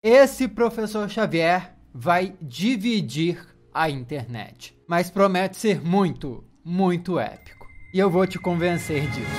Esse Professor Xavier vai dividir a internet, mas promete ser muito, muito épico. E eu vou te convencer disso.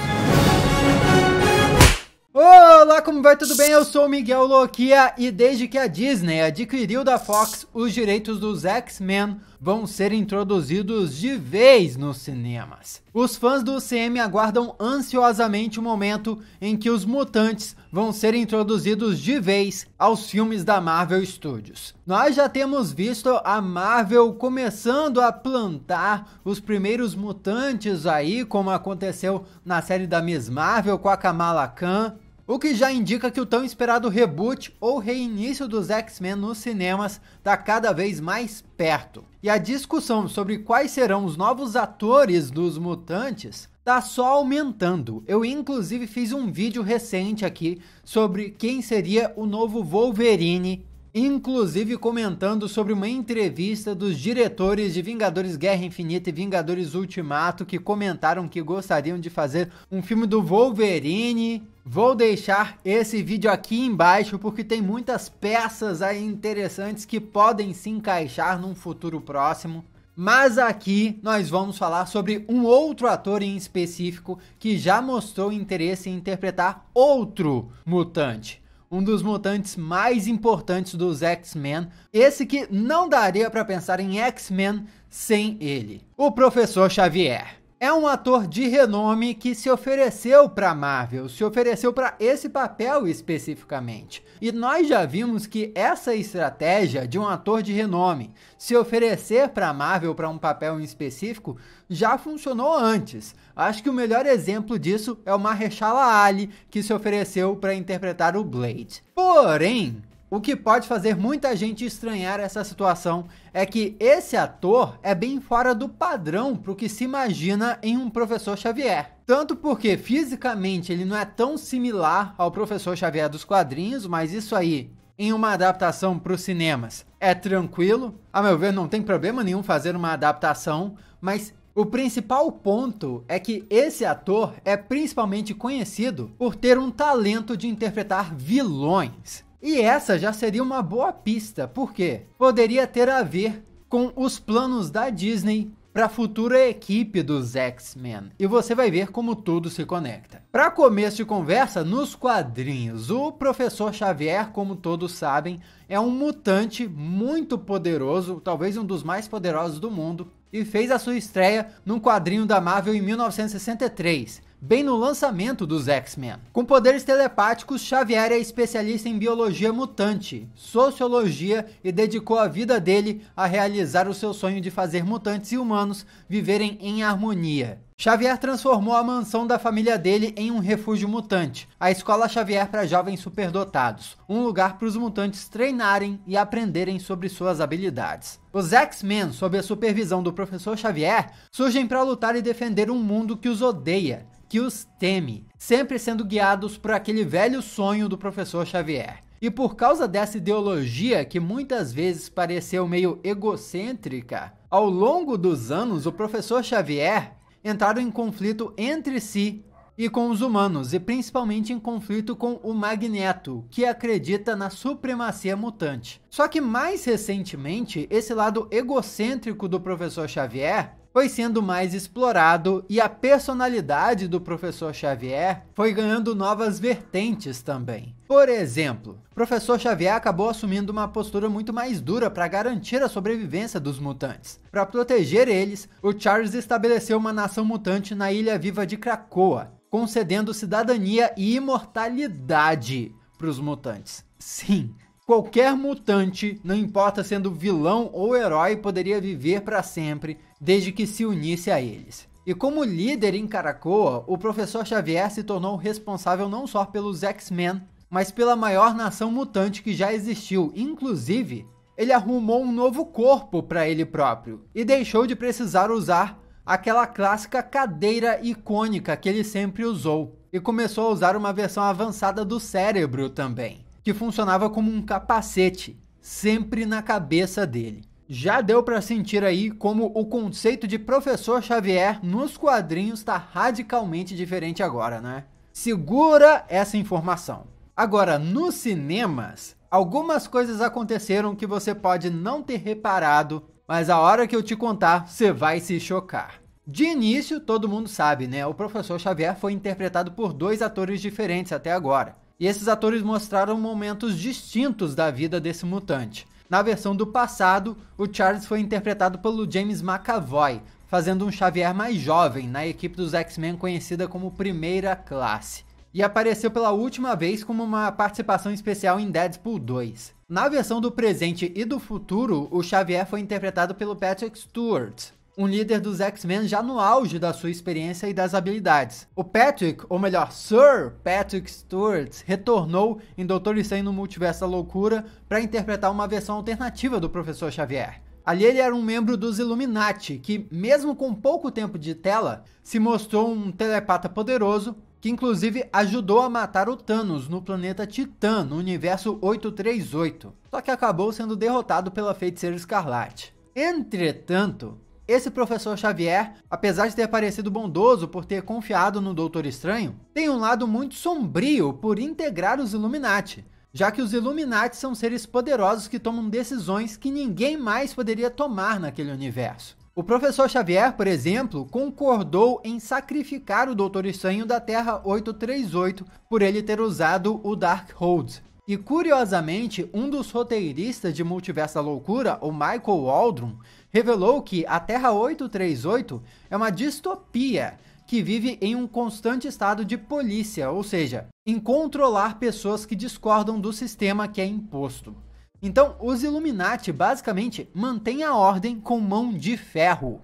Olá, como vai? Tudo bem? Eu sou o Miguel Loquia e desde que a Disney adquiriu da Fox, os direitos dos X-Men vão ser introduzidos de vez nos cinemas. Os fãs do CM aguardam ansiosamente o momento em que os mutantes vão ser introduzidos de vez aos filmes da Marvel Studios. Nós já temos visto a Marvel começando a plantar os primeiros mutantes aí, como aconteceu na série da Miss Marvel com a Kamala Khan, o que já indica que o tão esperado reboot ou reinício dos X-Men nos cinemas está cada vez mais perto. E a discussão sobre quais serão os novos atores dos mutantes tá só aumentando. Eu inclusive fiz um vídeo recente aqui sobre quem seria o novo Wolverine, inclusive comentando sobre uma entrevista dos diretores de Vingadores Guerra Infinita e Vingadores Ultimato, que comentaram que gostariam de fazer um filme do Wolverine. Vou deixar esse vídeo aqui embaixo porque tem muitas peças aí interessantes que podem se encaixar num futuro próximo. Mas aqui nós vamos falar sobre um outro ator em específico que já mostrou interesse em interpretar outro mutante. Um dos mutantes mais importantes dos X-Men, esse que não daria para pensar em X-Men sem ele, o Professor Xavier. É um ator de renome que se ofereceu para a Marvel, se ofereceu para esse papel especificamente. E nós já vimos que essa estratégia de um ator de renome se oferecer para a Marvel para um papel em específico já funcionou antes. Acho que o melhor exemplo disso é o Mahershala Ali, que se ofereceu para interpretar o Blade. Porém, o que pode fazer muita gente estranhar essa situação é que esse ator é bem fora do padrão para o que se imagina em um Professor Xavier. Tanto porque fisicamente ele não é tão similar ao Professor Xavier dos quadrinhos, mas isso aí, em uma adaptação para os cinemas, é tranquilo. A meu ver, não tem problema nenhum fazer uma adaptação, mas o principal ponto é que esse ator é principalmente conhecido por ter um talento de interpretar vilões. E essa já seria uma boa pista, porque poderia ter a ver com os planos da Disney para a futura equipe dos X-Men. E você vai ver como tudo se conecta. Para começo de conversa, nos quadrinhos, o Professor Xavier, como todos sabem, é um mutante muito poderoso, talvez um dos mais poderosos do mundo, e fez a sua estreia num quadrinho da Marvel em 1963. Bem no lançamento dos X-Men. Com poderes telepáticos, Xavier é especialista em biologia mutante, sociologia e dedicou a vida dele a realizar o seu sonho de fazer mutantes e humanos viverem em harmonia. Xavier transformou a mansão da família dele em um refúgio mutante, a Escola Xavier para jovens superdotados, um lugar para os mutantes treinarem e aprenderem sobre suas habilidades. Os X-Men, sob a supervisão do Professor Xavier, surgem para lutar e defender um mundo que os odeia, que os teme, sempre sendo guiados por aquele velho sonho do Professor Xavier. E por causa dessa ideologia que muitas vezes pareceu meio egocêntrica, ao longo dos anos o Professor Xavier entraram em conflito entre si e com os humanos, e principalmente em conflito com o Magneto, que acredita na supremacia mutante. Só que mais recentemente, esse lado egocêntrico do Professor Xavier foi sendo mais explorado e a personalidade do Professor Xavier foi ganhando novas vertentes também. Por exemplo, o Professor Xavier acabou assumindo uma postura muito mais dura para garantir a sobrevivência dos mutantes. Para proteger eles, o Charles estabeleceu uma nação mutante na Ilha Viva de Krakoa, concedendo cidadania e imortalidade para os mutantes. Sim, qualquer mutante, não importa sendo vilão ou herói, poderia viver para sempre, desde que se unisse a eles. E como líder em Krakoa, o Professor Xavier se tornou responsável não só pelos X-Men, mas pela maior nação mutante que já existiu. Inclusive, ele arrumou um novo corpo para ele próprio e deixou de precisar usar aquela clássica cadeira icônica que ele sempre usou. E começou a usar uma versão avançada do cérebro também, que funcionava como um capacete, sempre na cabeça dele. Já deu para sentir aí como o conceito de Professor Xavier nos quadrinhos está radicalmente diferente agora, né? Segura essa informação. Agora, nos cinemas, algumas coisas aconteceram que você pode não ter reparado, mas a hora que eu te contar, você vai se chocar. De início, todo mundo sabe, né? O Professor Xavier foi interpretado por 2 atores diferentes até agora. E esses atores mostraram momentos distintos da vida desse mutante. Na versão do passado, o Charles foi interpretado pelo James McAvoy, fazendo um Xavier mais jovem na equipe dos X-Men conhecida como Primeira Classe. E apareceu pela última vez como uma participação especial em Deadpool 2. Na versão do presente e do futuro, o Xavier foi interpretado pelo Patrick Stewart, um líder dos X-Men já no auge da sua experiência e das habilidades. O Patrick, ou melhor, Sir Patrick Stewart, retornou em Doutor Estranho no Multiverso da Loucura para interpretar uma versão alternativa do Professor Xavier. Ali ele era um membro dos Illuminati, que mesmo com pouco tempo de tela, se mostrou um telepata poderoso, que inclusive ajudou a matar o Thanos no planeta Titã, no universo 838, só que acabou sendo derrotado pela Feiticeira Escarlate. Entretanto, esse Professor Xavier, apesar de ter parecido bondoso por ter confiado no Doutor Estranho, tem um lado muito sombrio por integrar os Illuminati, já que os Illuminati são seres poderosos que tomam decisões que ninguém mais poderia tomar naquele universo. O Professor Xavier, por exemplo, concordou em sacrificar o Doutor Estranho da Terra 838 por ele ter usado o Darkhold. E curiosamente, um dos roteiristas de Multiverso da Loucura, o Michael Waldron, revelou que a Terra 838 é uma distopia que vive em um constante estado de polícia, ou seja, em controlar pessoas que discordam do sistema que é imposto. Então, os Illuminati basicamente mantêm a ordem com mão de ferro.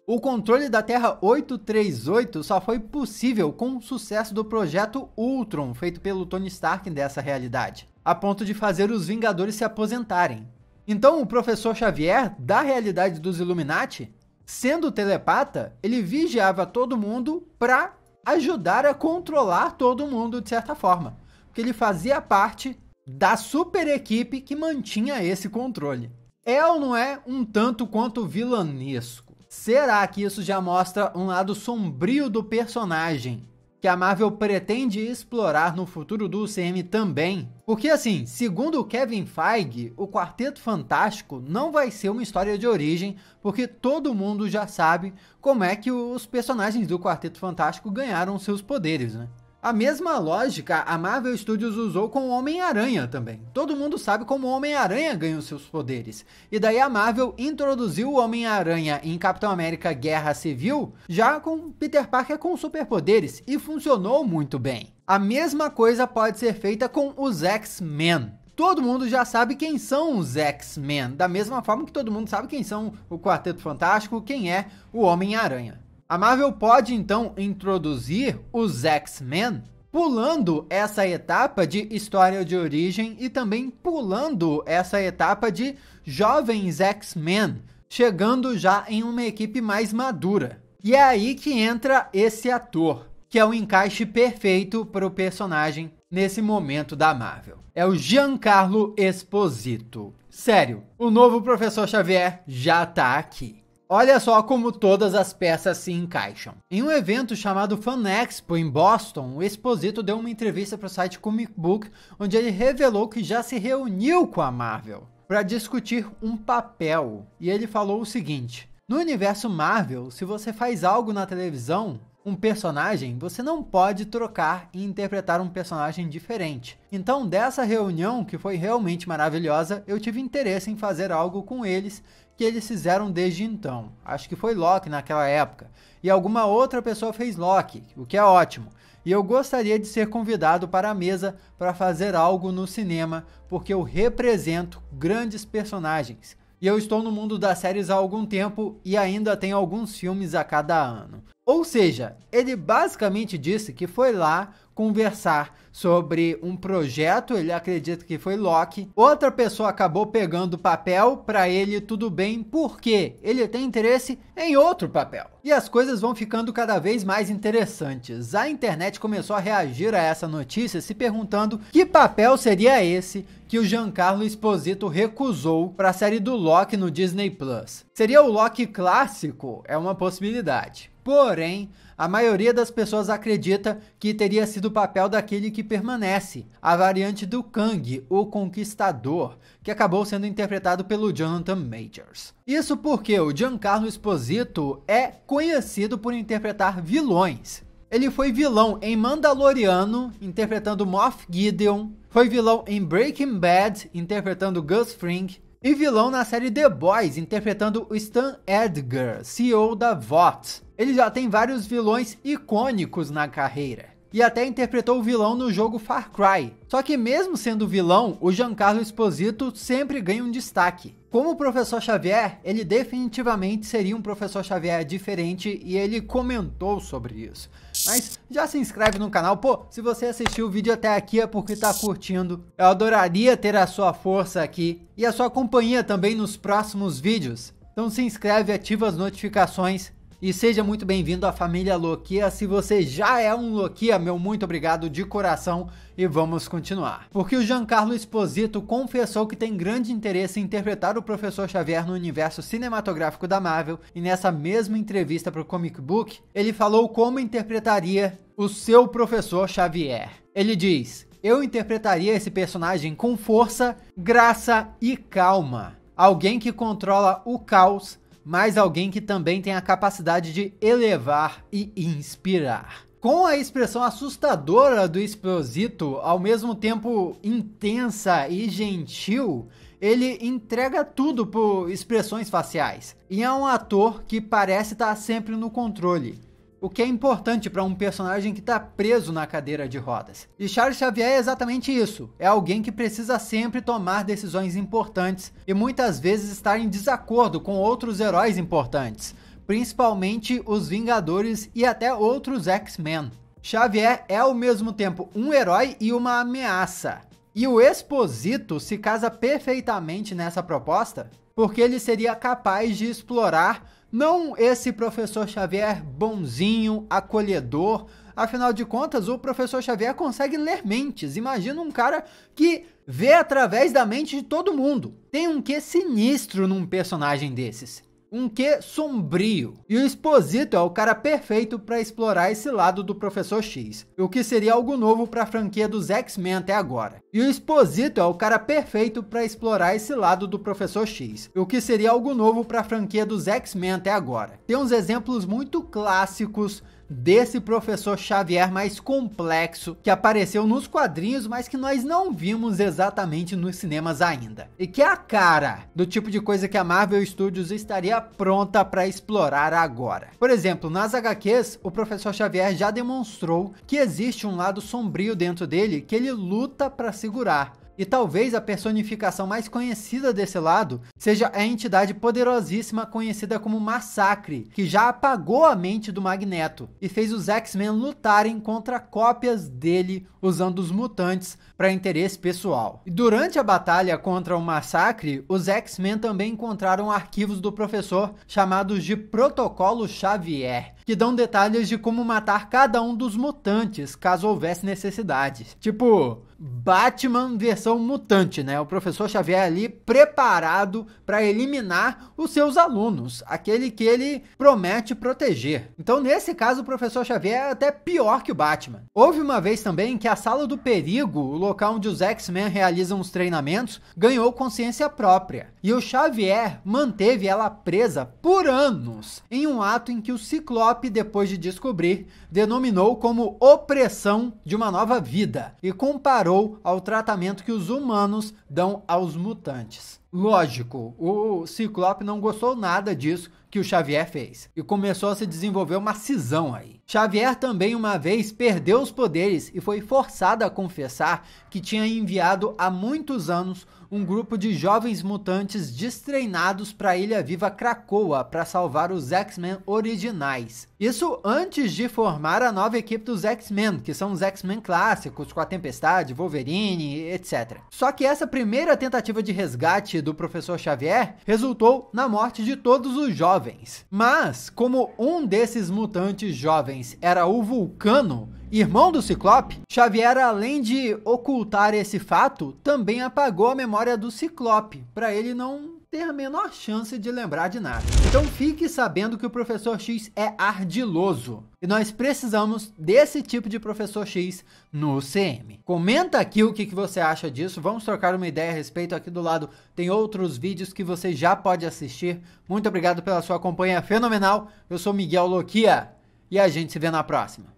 O controle da Terra 838 só foi possível com o sucesso do projeto Ultron, feito pelo Tony Stark dessa realidade, a ponto de fazer os Vingadores se aposentarem. Então, o Professor Xavier, da realidade dos Illuminati, sendo telepata, ele vigiava todo mundo para ajudar a controlar todo mundo de certa forma, porque ele fazia parte da super equipe que mantinha esse controle. É ou não é um tanto quanto vilanesco? Será que isso já mostra um lado sombrio do personagem, que a Marvel pretende explorar no futuro do UCM também? Porque assim, segundo o Kevin Feige, o Quarteto Fantástico não vai ser uma história de origem, porque todo mundo já sabe como é que os personagens do Quarteto Fantástico ganharam seus poderes, né? A mesma lógica a Marvel Studios usou com o Homem-Aranha também. Todo mundo sabe como o Homem-Aranha ganha os seus poderes. E daí a Marvel introduziu o Homem-Aranha em Capitão América Guerra Civil, já com Peter Parker com superpoderes, e funcionou muito bem. A mesma coisa pode ser feita com os X-Men. Todo mundo já sabe quem são os X-Men, da mesma forma que todo mundo sabe quem são o Quarteto Fantástico, quem é o Homem-Aranha. A Marvel pode então introduzir os X-Men pulando essa etapa de história de origem e também pulando essa etapa de jovens X-Men, chegando já em uma equipe mais madura. E é aí que entra esse ator, que é o encaixe perfeito para o personagem nesse momento da Marvel. É o Giancarlo Esposito. Sério, o novo Professor Xavier já tá aqui. Olha só como todas as peças se encaixam. Em um evento chamado Fan Expo em Boston, o Esposito deu uma entrevista para o site Comic Book, onde ele revelou que já se reuniu com a Marvel para discutir um papel. E ele falou o seguinte: no universo Marvel, se você faz algo na televisão, um personagem, você não pode trocar e interpretar um personagem diferente. Então, dessa reunião, que foi realmente maravilhosa, eu tive interesse em fazer algo com eles, que eles fizeram desde então. Acho que foi Loki naquela época. E alguma outra pessoa fez Loki, o que é ótimo. E eu gostaria de ser convidado para a mesa para fazer algo no cinema, porque eu represento grandes personagens. E eu estou no mundo das séries há algum tempo e ainda tenho alguns filmes a cada ano. Ou seja, ele basicamente disse que foi lá conversar sobre um projeto, ele acredita que foi Loki. Outra pessoa acabou pegando o papel, para ele tudo bem, porque ele tem interesse em outro papel. E as coisas vão ficando cada vez mais interessantes. A internet começou a reagir a essa notícia, se perguntando que papel seria esse que o Giancarlo Esposito recusou para a série do Loki no Disney Plus. Seria o Loki clássico? É uma possibilidade. Porém, a maioria das pessoas acredita que teria sido o papel daquele que permanece, a variante do Kang, o Conquistador, que acabou sendo interpretado pelo Jonathan Majors. Isso porque o Giancarlo Esposito é conhecido por interpretar vilões. Ele foi vilão em Mandaloriano, interpretando Moff Gideon, foi vilão em Breaking Bad, interpretando Gus Fring, e vilão na série The Boys, interpretando o Stan Edgar, CEO da VOT. Ele já tem vários vilões icônicos na carreira. E até interpretou o vilão no jogo Far Cry. Só que mesmo sendo vilão, o Giancarlo Esposito sempre ganha um destaque. Como o Professor Xavier, ele definitivamente seria um Professor Xavier diferente e ele comentou sobre isso. Mas já se inscreve no canal, pô, se você assistiu o vídeo até aqui é porque tá curtindo. Eu adoraria ter a sua força aqui e a sua companhia também nos próximos vídeos. Então se inscreve, ativa as notificações. E seja muito bem-vindo à família Loquia. Se você já é um Loquia, meu muito obrigado de coração e vamos continuar. Porque o Giancarlo Esposito confessou que tem grande interesse em interpretar o Professor Xavier no universo cinematográfico da Marvel e nessa mesma entrevista para o Comic Book, ele falou como interpretaria o seu Professor Xavier. Ele diz: "Eu interpretaria esse personagem com força, graça e calma. Alguém que controla o caos, mas alguém que também tem a capacidade de elevar e inspirar." Com a expressão assustadora do Esposito, ao mesmo tempo intensa e gentil, ele entrega tudo por expressões faciais. E é um ator que parece estar sempre no controle, o que é importante para um personagem que está preso na cadeira de rodas. E Charles Xavier é exatamente isso. É alguém que precisa sempre tomar decisões importantes e muitas vezes estar em desacordo com outros heróis importantes, principalmente os Vingadores e até outros X-Men. Xavier é ao mesmo tempo um herói e uma ameaça. E o Esposito se casa perfeitamente nessa proposta, porque ele seria capaz de explorar não esse Professor Xavier bonzinho, acolhedor. Afinal de contas, o Professor Xavier consegue ler mentes. Imagina um cara que vê através da mente de todo mundo. Tem um quê sinistro num personagem desses. Um quê sombrio. E o Esposito é o cara perfeito para explorar esse lado do Professor X, o que seria algo novo para a franquia dos X-Men até agora. E o Esposito é o cara perfeito para explorar esse lado do Professor X, o que seria algo novo para a franquia dos X-Men até agora. Tem uns exemplos muito clássicos desse Professor Xavier mais complexo que apareceu nos quadrinhos, mas que nós não vimos exatamente nos cinemas ainda. E que é a cara do tipo de coisa que a Marvel Studios estaria pronta para explorar agora. Por exemplo, nas HQs, o Professor Xavier já demonstrou que existe um lado sombrio dentro dele que ele luta para segurar. E talvez a personificação mais conhecida desse lado seja a entidade poderosíssima conhecida como Massacre, que já apagou a mente do Magneto e fez os X-Men lutarem contra cópias dele usando os mutantes para interesse pessoal. E durante a batalha contra o Massacre, os X-Men também encontraram arquivos do professor chamados de Protocolo Xavier, que dão detalhes de como matar cada um dos mutantes, caso houvesse necessidade. Tipo, Batman versão mutante, né? O Professor Xavier ali preparado para eliminar os seus alunos, aquele que ele promete proteger. Então, nesse caso, o Professor Xavier é até pior que o Batman. Houve uma vez também que a Sala do Perigo, o local onde os X-Men realizam os treinamentos, ganhou consciência própria. E o Xavier manteve ela presa por anos, em um ato em que o Ciclope, depois de descobrir, denominou como opressão de uma nova vida e comparou ao tratamento que os humanos dão aos mutantes. Lógico, o Ciclope não gostou nada disso que o Xavier fez e começou a se desenvolver uma cisão aí. Xavier também uma vez perdeu os poderes e foi forçado a confessar que tinha enviado há muitos anos um grupo de jovens mutantes destreinados para a Ilha Viva Krakoa para salvar os X-Men originais. Isso antes de formar a nova equipe dos X-Men, que são os X-Men clássicos, com a Tempestade, Wolverine, etc. Só que essa primeira tentativa de resgate do Professor Xavier resultou na morte de todos os jovens. Mas, como um desses mutantes jovens era o Vulcano, irmão do Ciclope, Xavier, além de ocultar esse fato, também apagou a memória do Ciclope, para ele não ter a menor chance de lembrar de nada. Então fique sabendo que o professor X é ardiloso. E nós precisamos desse tipo de professor X no CM. Comenta aqui o que você acha disso. Vamos trocar uma ideia a respeito. Aqui do lado tem outros vídeos que você já pode assistir. Muito obrigado pela sua companhia fenomenal. Eu sou Miguel Loquia e a gente se vê na próxima.